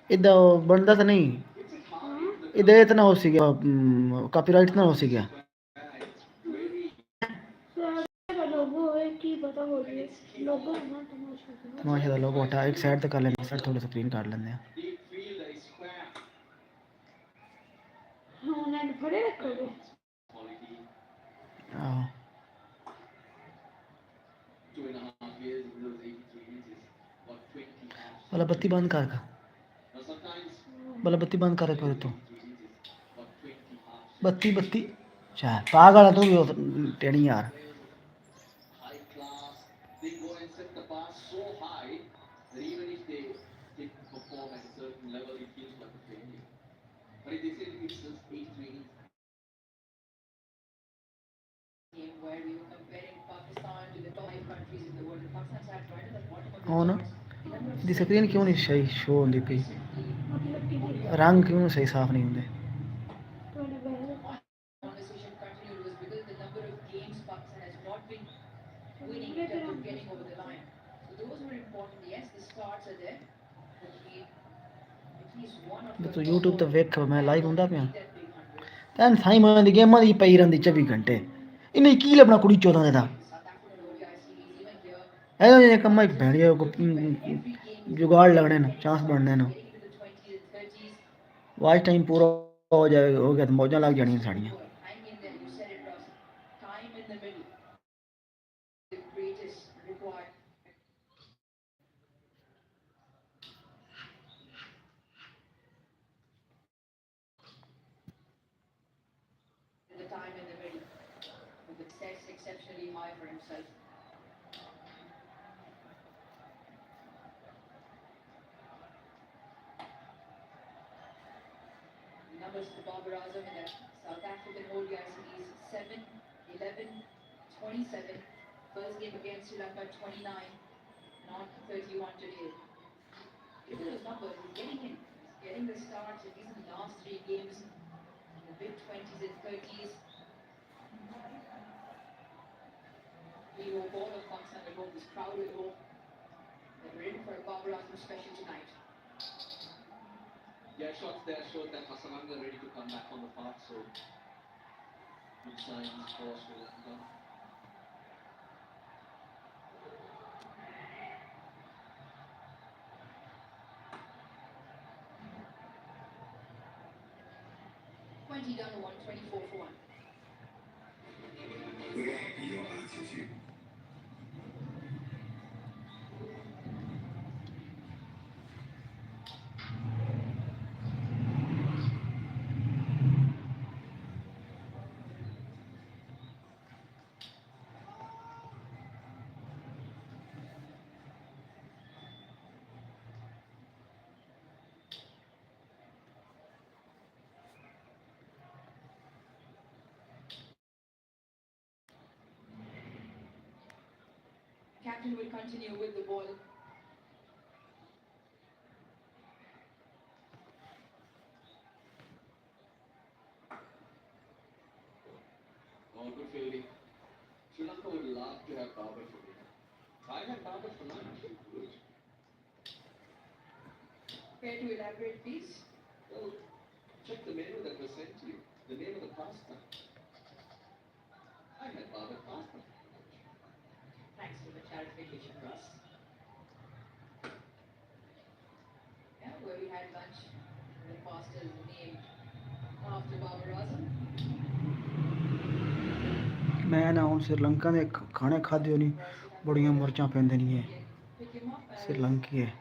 इदा बनता तो नहीं इदा इतना हो सी गया कॉपीराइट ना हो सी गया लोगो है की पता हो रही है लोगो है ना तमाशा दा लोगो हटा एक साइड तक कर लेंगे साइड थोड़ी स्क्रीन काट लेंगे उन्होंने फड़े रखोगे आहो वाला बत्ती बंद कर वाला बत्ती बंद कर कर तू बत्ती बत्ती शायद पागल है तू भी टेढ़ी यार हो ना दी स्क्रीन क्यों नहीं सही शो होती पई रंग क्यों सही साफ नहीं होंगे तो यूट्यूब तो वेख मैं लाइव होंदा पिया तैन साई मां दी गेमां दी पई रहिंदी 24 घंटे इन्हें की लभना कुड़ी 14 दा ਇਹੋ ਜਿਹੇ ਕੰਮਾਂ 'ਚ ਭੈਣੀਏ जुगाड़ लगने न चांस बनने न वाच टाइम पूरा हो जाए हो गया तो मौजा लग जानियां साड़ियां मैं ना हूँ श्रीलंका के खाने खाधे नहीं बड़ियां मिर्चां पैंदे नहीं है श्रीलंकी है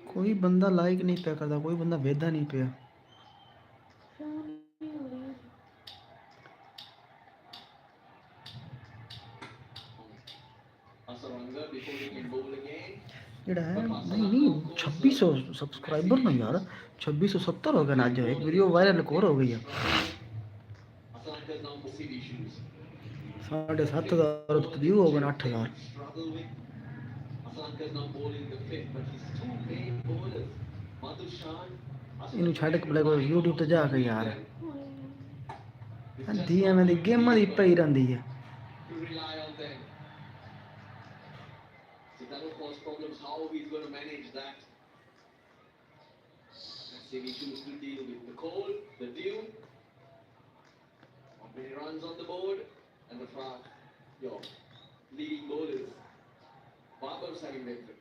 कोई बंदा लाइक नहीं पे करता कोई बंदा वेदा नहीं पे जेड़ा है नहीं नहीं 2600 सब्सक्राइबर ना यार 2670 हो गया ना आज एक वीडियो वायरल और हो गई है 7,500 व्यू हो गए 8,000 इन्हू छड़ के यूट्यूब ते जाके यार ਅੱਧੀ ਐਵੇਂ ਦੀ ਗੇਮਾਂ ਦੀ ਪਈ ਰਹਿੰਦੀ ਹੈ। To rely on them. So that will cause problems. How he's going to manage that? Massive issues to deal with. The cold, the dew. How many runs on the board? And the front. Your leading bowlers. Babar's having victory.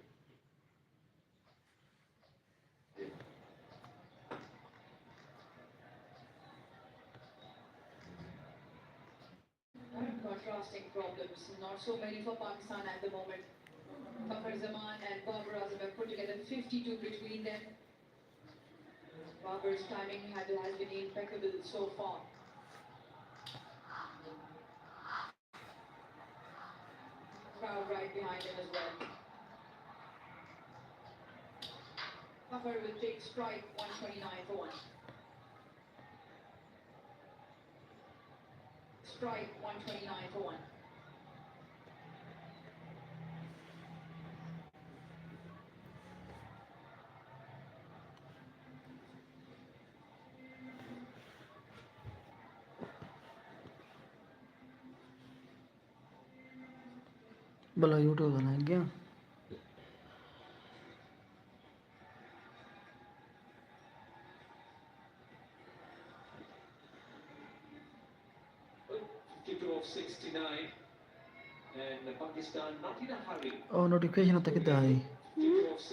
Contrasting problems, not so many for Pakistan at the moment. Fakhar Zaman and Babar Azam have put together 52 between them. Babar's timing has been impeccable so far. Crowd right behind him as well. Fakhar will take strike 129 for 1. Strike 129 for 1. भला YouTube का लग गया। Of 69 and Pakistan not in a hurry. और notification होता कितना है?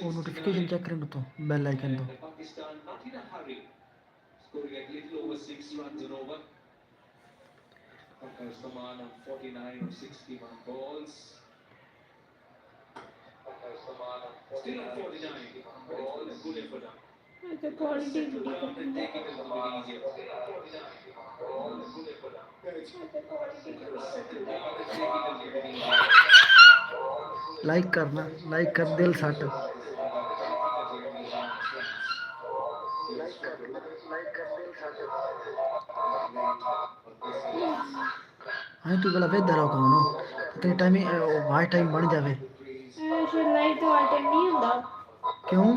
वो notification check करना तो बेल आइकन तो Pakistan not in a hurry. Scoring at little over 6 runs and over. Fakhar Zaman on 49 or 61 balls. Still on 49. But it's been a good effort. The quality Settle down and take it a little bit easier. Settle down and take it a little bit easier. Like करना, like कर दिल सट। हाँ तू गला weather हो कौन हो तेरे टाइम वाइट टाइम बन जावे शायद लाइट तो वाला टाइम नहीं होता। क्यों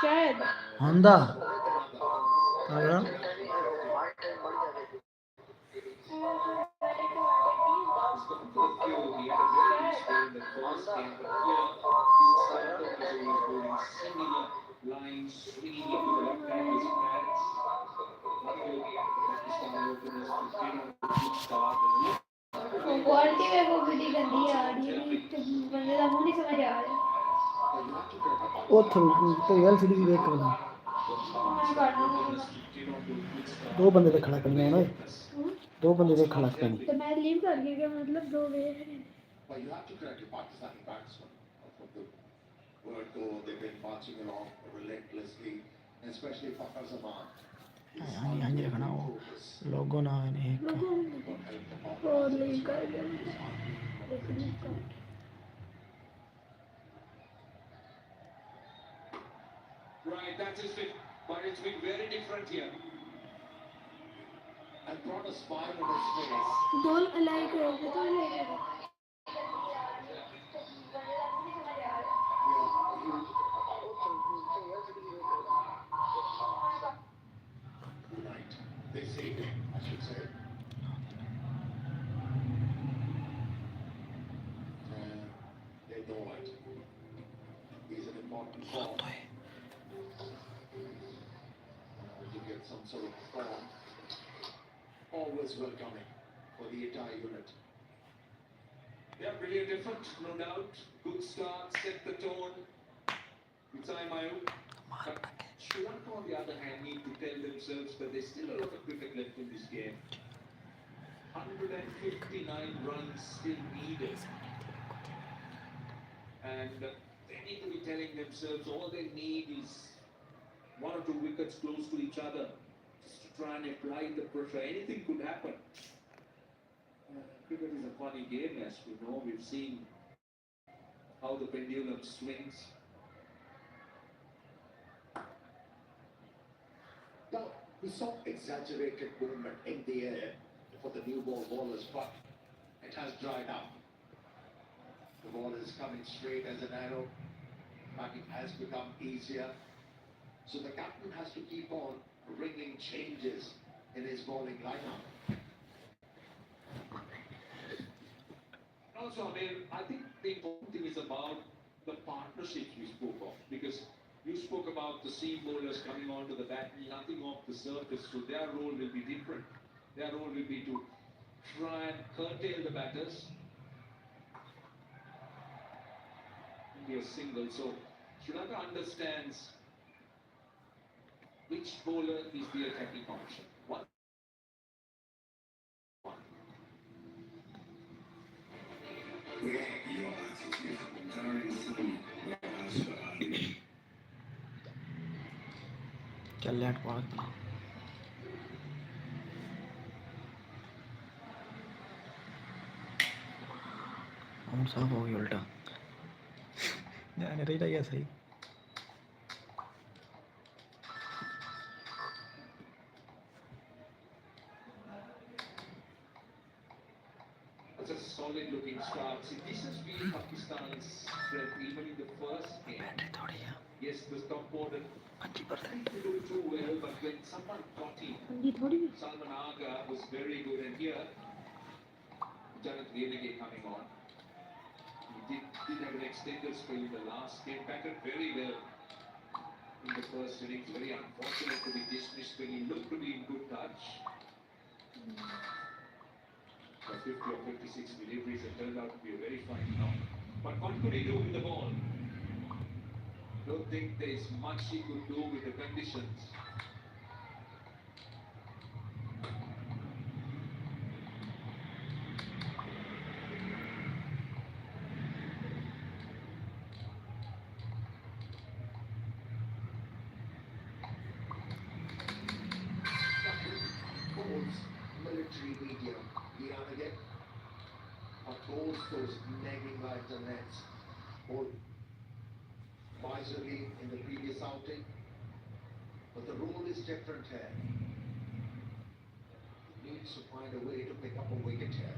शायद होंदा अगला क्वालिटी में वो बड़ी गंदी आ रही है बंदे का मुंह नहीं समझ आ रहा। वो तो एलसीडी भी देख कर मैं काट दूंगा। दो बंदे ते खड़ा करना है ना दो बंदे ते खड़ा करना तो मैं लीव कर गया क्या मतलब दो वे हैं। But you have to credit the Pakistani batsmen for the word go. They've been marching along relentlessly, and especially Fakhar Zaman. हाँ जी रखना वो लोगो ना है नहीं एक और लीव कर गया Right, that is it. But it's been very different here. And brought a smile on his face. दो लाइक हो गए तो like Right. This evening, I should say. They know it. He's an important call. To get some sort of form. Always welcoming for the entire unit. Yeah, brilliant effort, no doubt. Good start, set the tone. Time out. But Sri Lanka, on the other hand, need to tell themselves that there's still a lot of cricket left in this game. 159 runs still needed. And they need to be telling themselves all they need is 1 or 2 wickets close to each other. Just to try and apply the pressure. Anything could happen. Cricket is a funny game, as we know. We've seen how the pendulum swings. Now, we saw exaggerated movement in the air for the new ball bowlers, but it has dried up. The ball is coming straight as an arrow. Batting has become easier. So the captain has to keep on bringing changes in his bowling lineup. Also, I mean, I think the important thing is about the partnerships we spoke of, because you spoke about the seam bowlers coming onto the bat, nothing off the surface, so their role will be different. Their role will be to try and curtail the batters. Be a single, so Sri Lanka understands which bowler is the attacking option. One. चल late पड़ गया और साफ हो गया उल्टा नहीं रही सही It's a solid looking start. See, this has been Pakistan's strength even in the first game. Battery थोड़ी है Yes, the top order 25% didn't do too well, but when someone got him, ये थोड़ी Salman Aga was very good. And here, Janet Renegade coming on. He did have an extended spell in the last game. Batted very well in the first innings. Very unfortunate to be dismissed when he looked to be in good touch. For 50 or 56 deliveries, it turned out to be a very fine knock. But what could he do with the ball? Don't think there is much he could do with the conditions. Bowls, military media, Iran again. Or bowls those nagging like the nets. Bowled wisely in the previous outing. But the rule is different here. He needs to find a way to pick up a wicket here.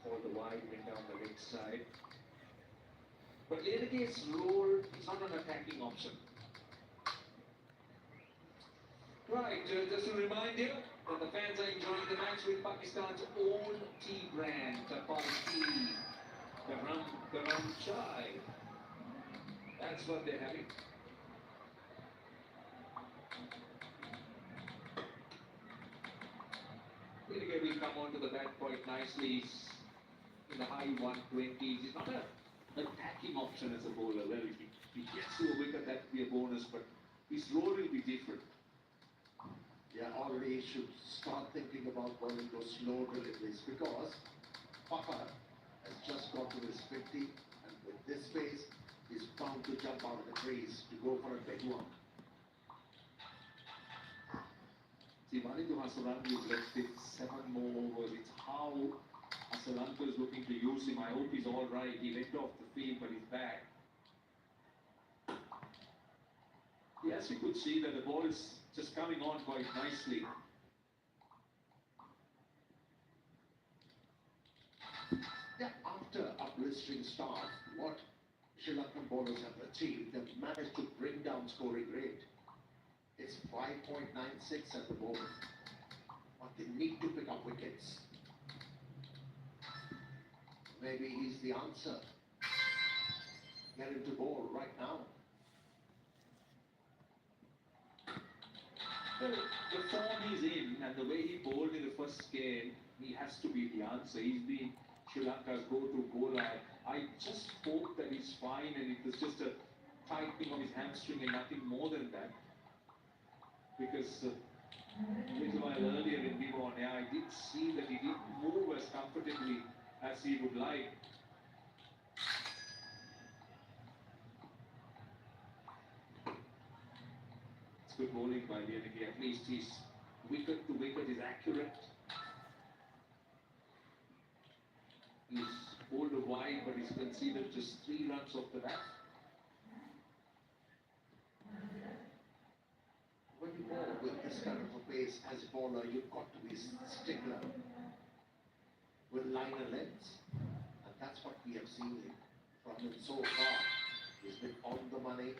All the wide went down the leg side. But Renegade's role is not an attacking option. Right, just to remind you that the fans are enjoying the match with Pakistan's own tea brand, Tapal Tea, Garam Chai. That's what they're having. Renegade will come onto the bat quite nicely. He's in the high 120s. He's not an attacking option as a bowler. Well, if he gets to a wicket, that would be a bonus, but his role will be different. Yeah, already should start thinking about bowling those slow deliveries because Papa has just got to his 50 and with this pace, he's bound to jump out of the crease to go for a big one. See, Manitu Hasalanka is left with 7 more overs. It's how Hasalanka is looking to use him. I hope he's all right. He went off the field, but he's back. Yes, you could see that the ball is just coming on quite nicely. Yeah, after a blistering start, what Sri Lankan bowlers have achieved, they've managed to bring down scoring rate. It's 5.96 at the moment. But they need to pick up wickets. Maybe he's the answer. Get him to bowl right now. Well, the form he's in and the way he bowled in the first game, he has to be the answer. He's been Sri Lanka's go-to bowler. I just hope that he's fine and it was just a tightening of his hamstring and nothing more than that. Because a little while earlier when we were on air, I did see that he didn't move as comfortably as he would like. It's good bowling by Renegade. At least his wicket to wicket is accurate. He's bowled wide, but he's conceded just 3 runs off the bat. When you bowl with this kind of a pace as a bowler, you've got to be stickler with liner lengths. And that's what we have seen from him so far. He's been on the money,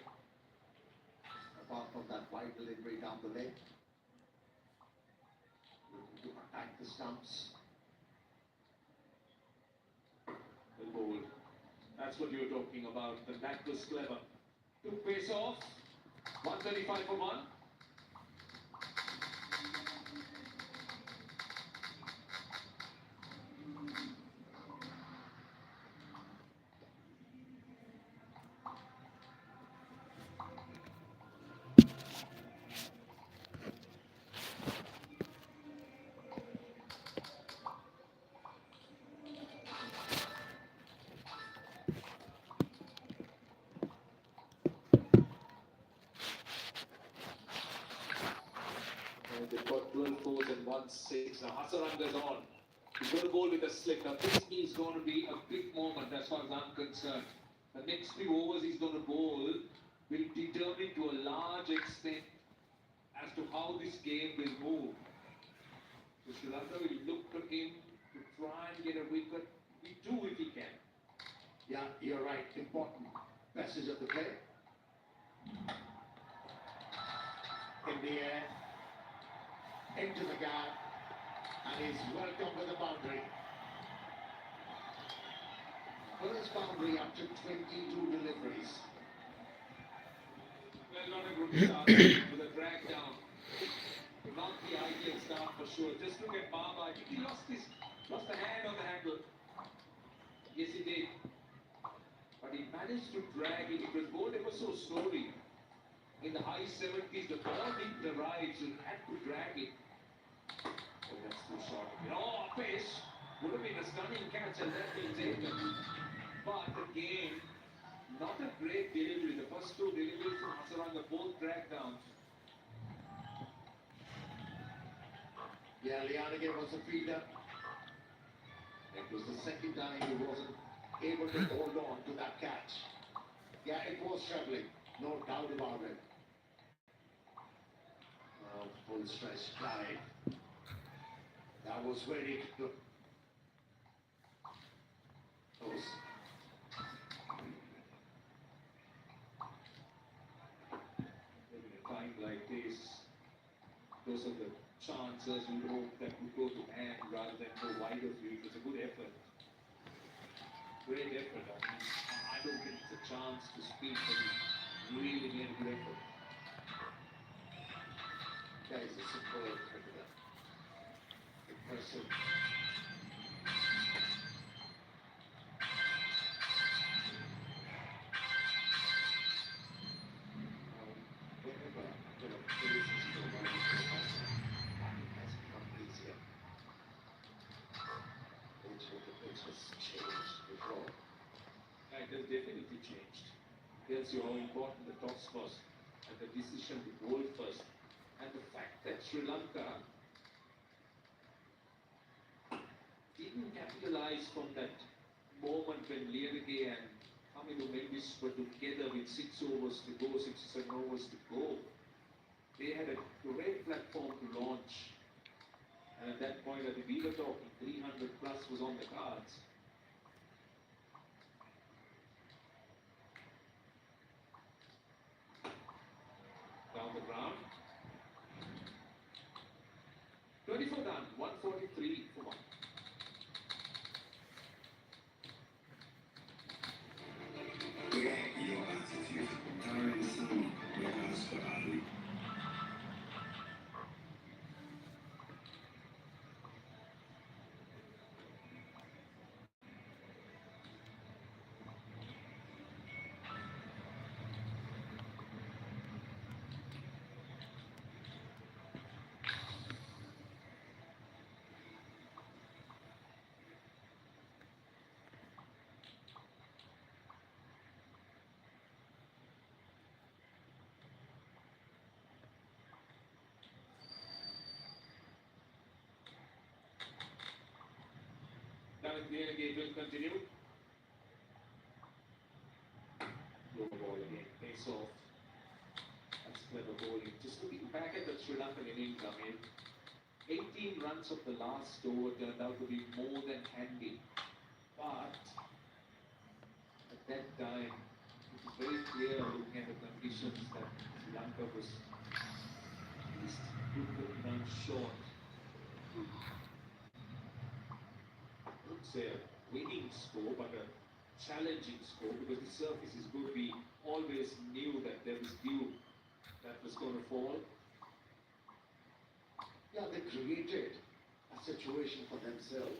apart from that wide delivery down the leg. With the stumps. The goal. That's what you were talking about. The back was clever. Took pace off. 135 for one. And they've got 12 fours and 1-6. Now Hasaranga's on. He's going to bowl with a slick. Now this is going to be a big moment as far as I'm concerned. The next few overs he's going to bowl will determine to a large extent as to how this game will move. So Sri Lanka will look to him to try and get a wicket. He do if he can. Yeah, you're right. Important passage of the play. In the air, into the gap, and he's welcome with the boundary. First boundary up to 22 deliveries. Well, not a good start with a drag down. Not the ideal start for sure. Just look at Baba. I think he lost the hand on the handle. Yes, he did. But he managed to drag it. It was bowled ever so slowly. In the high 70s, the ball didn't arrive, so he had to drag it. Oh, that's too short. Oh, fish! Would have been a stunning catch and that been taken. But again, not a great delivery. The first two deliveries from Hasaranga both drag downs. Yeah, Lianage was a fielder. It was the second time he wasn't able to hold on to that catch. Yeah, it was travelling, no doubt about it. Well, full stretch drive. That was very close. In a time like this, those are the chances you hope that would go to hand rather than go wide of you. It was a good effort. Great effort. I don't think it's a chance to speak, but he really made a good effort. That is a superb cricketer. Impressive. Whenever the pace is provided to us, it has become easier. Which the pitch has changed before. It has definitely changed. Tells you how important the toss was and the decision to bowl first. And the fact that Sri Lanka didn't capitalize from that moment when Lianage and Hamidu Mendis were together with 6 overs to go, 6 or 7 overs to go. They had a great platform to launch. And at that point, I think we were talking 300 plus was on the cards. Down the ground. 24 done, 143 for one. Your attitude, carrying some regards for Ali. David Lianage will continue. Low ball again, face off. That's clever bowling. Just looking back at the Sri Lankan innings, I mean, 18 runs of the last over turned out to be more than handy. But at that time, it was very clear looking at the conditions that Sri Lanka was at least 2 runs short. say a winning score, but a challenging score because the surface is good. We always knew that there was dew that was going to fall. Yeah, they created a situation for themselves